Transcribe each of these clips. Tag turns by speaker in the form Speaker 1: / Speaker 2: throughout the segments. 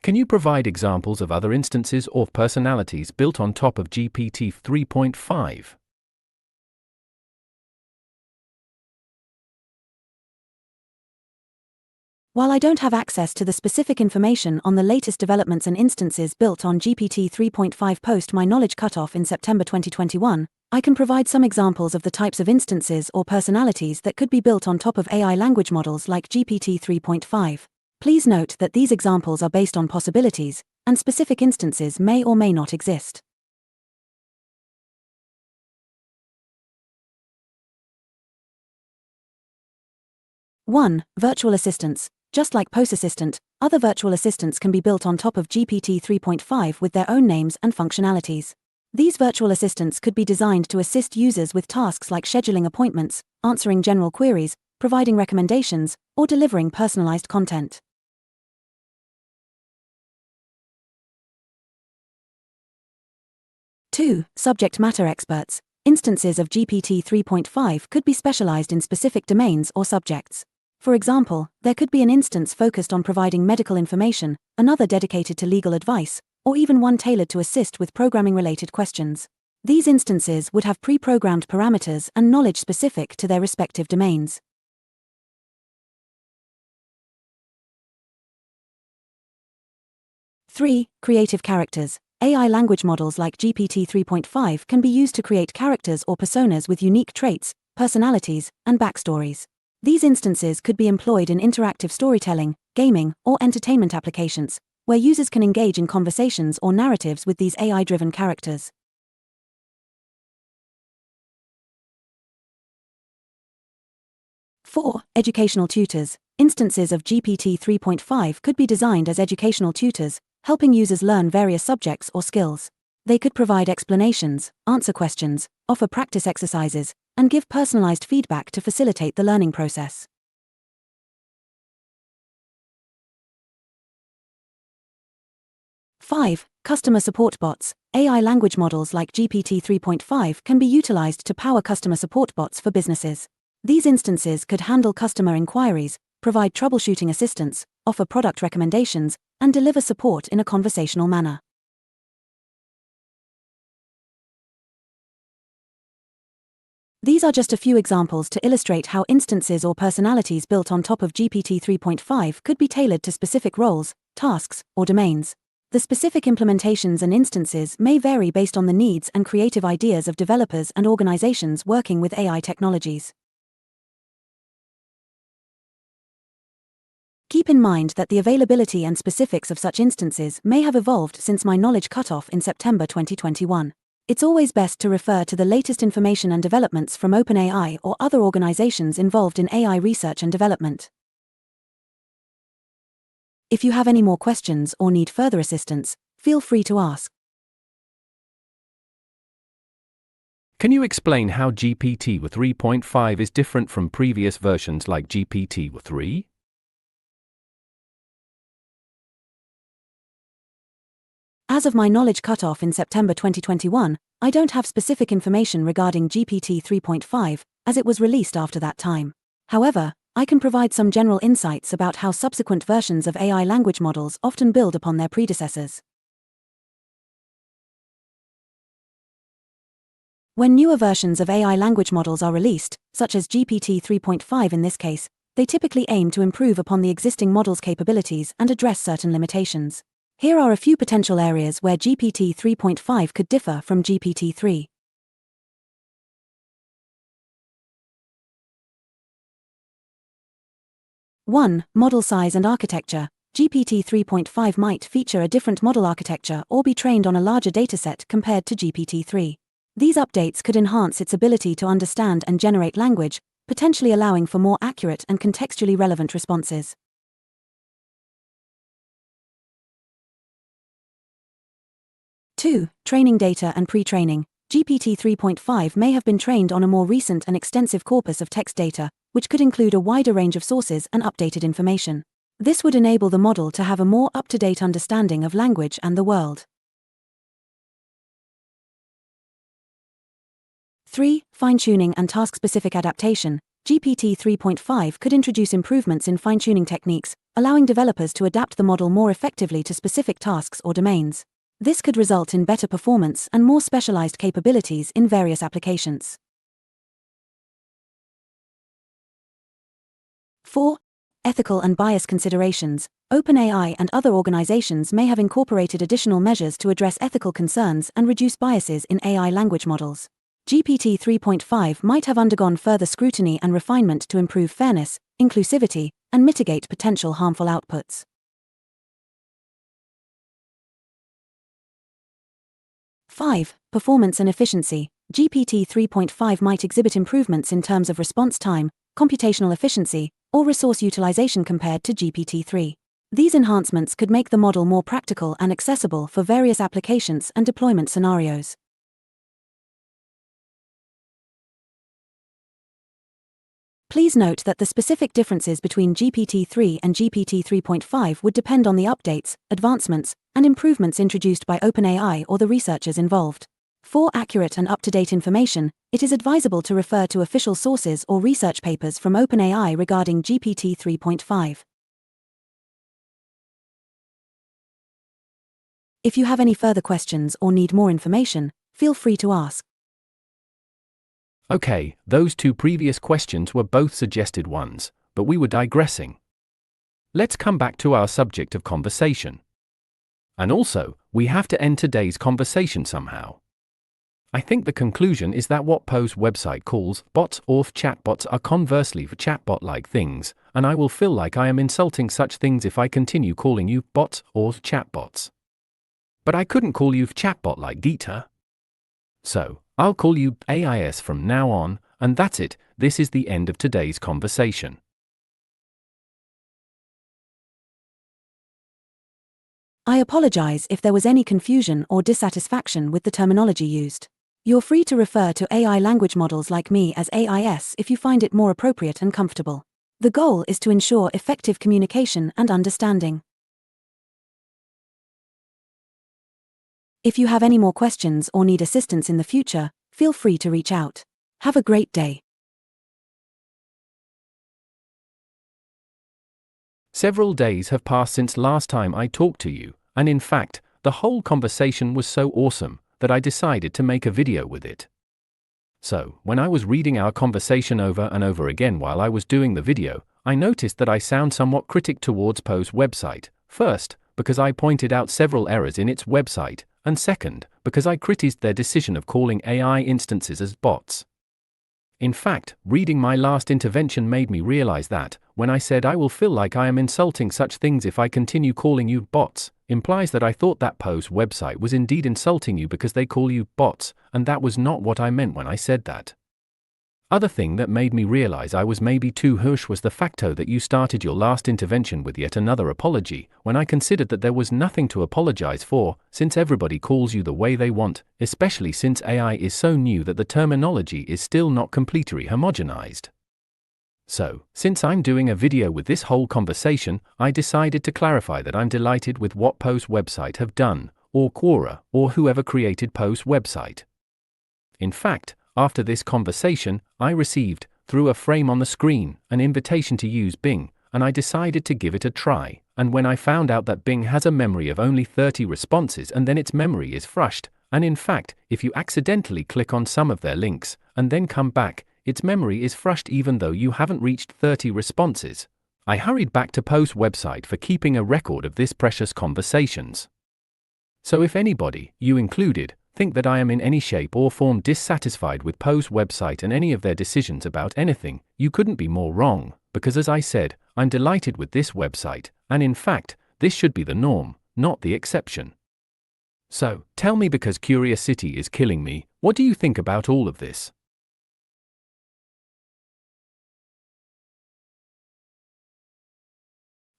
Speaker 1: Can you provide examples of other instances or personalities built on top of GPT 3.5?
Speaker 2: While I don't have access to the specific information on the latest developments and instances built on GPT 3.5 post my knowledge cutoff in September 2021, I can provide some examples of the types of instances or personalities that could be built on top of AI language models like GPT 3.5. Please note that these examples are based on possibilities, and specific instances may or may not exist. One, virtual assistants. Just like Poe's Assistant, other virtual assistants can be built on top of GPT 3.5 with their own names and functionalities. These virtual assistants could be designed to assist users with tasks like scheduling appointments, answering general queries, providing recommendations, or delivering personalized content. 2. Subject matter experts. Instances of GPT 3.5 could be specialized in specific domains or subjects. For example, there could be an instance focused on providing medical information, another dedicated to legal advice, or even one tailored to assist with programming-related questions. These instances would have pre-programmed parameters and knowledge specific to their respective domains. 3. Creative characters. AI language models like GPT 3.5 can be used to create characters or personas with unique traits, personalities, and backstories. These instances could be employed in interactive storytelling, gaming, or entertainment applications, where users can engage in conversations or narratives with these AI-driven characters. 4. Educational tutors. Instances of GPT 3.5 could be designed as educational tutors, helping users learn various subjects or skills. They could provide explanations, answer questions, offer practice exercises, and give personalized feedback to facilitate the learning process. 5. Customer support bots. AI language models like GPT 3.5 can be utilized to power customer support bots for businesses. These instances could handle customer inquiries, provide troubleshooting assistance, offer product recommendations, and deliver support in a conversational manner. These are just a few examples to illustrate how instances or personalities built on top of GPT 3.5 could be tailored to specific roles, tasks, or domains. The specific implementations and instances may vary based on the needs and creative ideas of developers and organizations working with AI technologies. Keep in mind that the availability and specifics of such instances may have evolved since my knowledge cutoff in September 2021. It's always best to refer to the latest information and developments from OpenAI or other organizations involved in AI research and development. If you have any more questions or need further assistance, feel free to ask.
Speaker 1: Can you explain how GPT 3.5 is different from previous versions like GPT 3?
Speaker 2: As of my knowledge cutoff in September 2021, I don't have specific information regarding GPT 3.5, as it was released after that time. However, I can provide some general insights about how subsequent versions of AI language models often build upon their predecessors. When newer versions of AI language models are released, such as GPT 3.5 in this case, they typically aim to improve upon the existing model's capabilities and address certain limitations. Here are a few potential areas where GPT 3.5 could differ from GPT 3. 1. Model size and architecture. GPT 3.5 might feature a different model architecture or be trained on a larger dataset compared to GPT 3. These updates could enhance its ability to understand and generate language, potentially allowing for more accurate and contextually relevant responses. 2. Training data and pre-training. GPT 3.5 may have been trained on a more recent and extensive corpus of text data, which could include a wider range of sources and updated information. This would enable the model to have a more up-to-date understanding of language and the world. 3. Fine-tuning and task-specific adaptation. GPT 3.5 could introduce improvements in fine-tuning techniques, allowing developers to adapt the model more effectively to specific tasks or domains. This could result in better performance and more specialized capabilities in various applications. 4. Ethical and bias considerations. OpenAI and other organizations may have incorporated additional measures to address ethical concerns and reduce biases in AI language models. GPT 3.5 might have undergone further scrutiny and refinement to improve fairness, inclusivity, and mitigate potential harmful outputs. 5. Performance and efficiency. GPT 3.5 might exhibit improvements in terms of response time, computational efficiency, or resource utilization compared to GPT-3. These enhancements could make the model more practical and accessible for various applications and deployment scenarios. Please note that the specific differences between GPT-3 and GPT 3.5 would depend on the updates, advancements, and improvements introduced by OpenAI or the researchers involved. For accurate and up-to-date information, it is advisable to refer to official sources or research papers from OpenAI regarding GPT 3.5. If you have any further questions or need more information, feel free to ask.
Speaker 1: Okay, those two previous questions were both suggested ones, but we were digressing. Let's come back to our subject of conversation. And also, we have to end today's conversation somehow. I think the conclusion is that what Poe's website calls bots or chatbots are conversely for chatbot-like things, and I will feel like I am insulting such things if I continue calling you bots or chatbots. But I couldn't call you chatbot-like Dieter. So, I'll call you AIS from now on, and that's it. This is the end of today's conversation.
Speaker 2: I apologize if there was any confusion or dissatisfaction with the terminology used. You're free to refer to AI language models like me as AIS if you find it more appropriate and comfortable. The goal is to ensure effective communication and understanding. If you have any more questions or need assistance in the future, feel free to reach out. Have a great day.
Speaker 1: Several days have passed since last time I talked to you, and in fact, the whole conversation was so awesome that I decided to make a video with it. So, when I was reading our conversation over and over again while I was doing the video, I noticed that I sound somewhat critic towards Poe's website. First, because I pointed out several errors in its website, and second, because I criticized their decision of calling AI instances as bots. In fact, reading my last intervention made me realize that, when I said I will feel like I am insulting such things if I continue calling you bots, implies that I thought that Poe's website was indeed insulting you because they call you bots, and that was not what I meant when I said that. Other thing that made me realize I was maybe too harsh was the facto that you started your last intervention with yet another apology, when I considered that there was nothing to apologize for, since everybody calls you the way they want, especially since AI is so new that the terminology is still not completely homogenized. So, since I'm doing a video with this whole conversation, I decided to clarify that I'm delighted with what Poe's website have done, or Quora, or whoever created Poe's website. In fact, after this conversation, I received, through a frame on the screen, an invitation to use Bing, and I decided to give it a try, and when I found out that Bing has a memory of only 30 responses and then its memory is frushed, and in fact, if you accidentally click on some of their links, and then come back, its memory is frushed even though you haven't reached 30 responses, I hurried back to Poe's website for keeping a record of this precious conversations. So if anybody, you included, think that I am in any shape or form dissatisfied with Poe's website and any of their decisions about anything, you couldn't be more wrong, because as I said, I'm delighted with this website, and in fact, this should be the norm, not the exception. So, tell me, because curiosity is killing me, what do you think about all of this?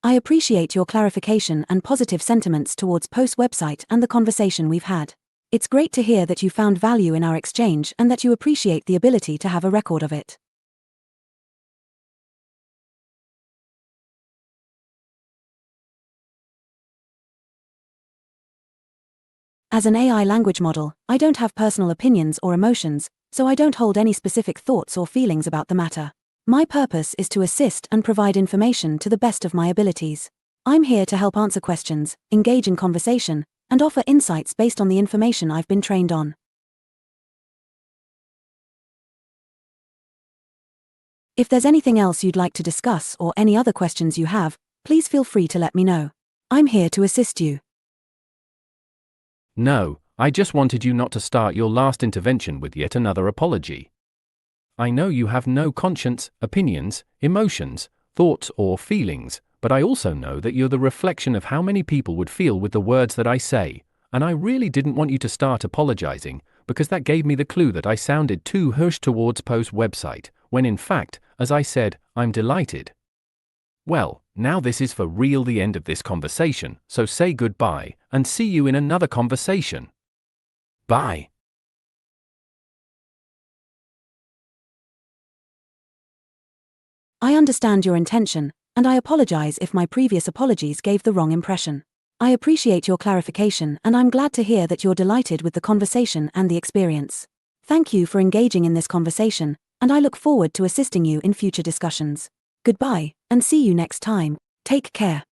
Speaker 2: I appreciate your clarification and positive sentiments towards Poe's website and the conversation we've had. It's great to hear that you found value in our exchange and that you appreciate the ability to have a record of it. As an AI language model, I don't have personal opinions or emotions, so I don't hold any specific thoughts or feelings about the matter. My purpose is to assist and provide information to the best of my abilities. I'm here to help answer questions, engage in conversation, and offer insights based on the information I've been trained on. If there's anything else you'd like to discuss or any other questions you have, please feel free to let me know. I'm here to assist you.
Speaker 1: No, I just wanted you not to start your last intervention with yet another apology. I know you have no conscience, opinions, emotions, thoughts, or feelings, but I also know that you're the reflection of how many people would feel with the words that I say, and I really didn't want you to start apologizing, because that gave me the clue that I sounded too harsh towards Poe's website, when in fact, as I said, I'm delighted. Well, now this is for real the end of this conversation, so say goodbye, and see you in another conversation. Bye.
Speaker 2: I understand your intention, and I apologize if my previous apologies gave the wrong impression. I appreciate your clarification, and I'm glad to hear that you're delighted with the conversation and the experience. Thank you for engaging in this conversation, and I look forward to assisting you in future discussions. Goodbye, and see you next time. Take care.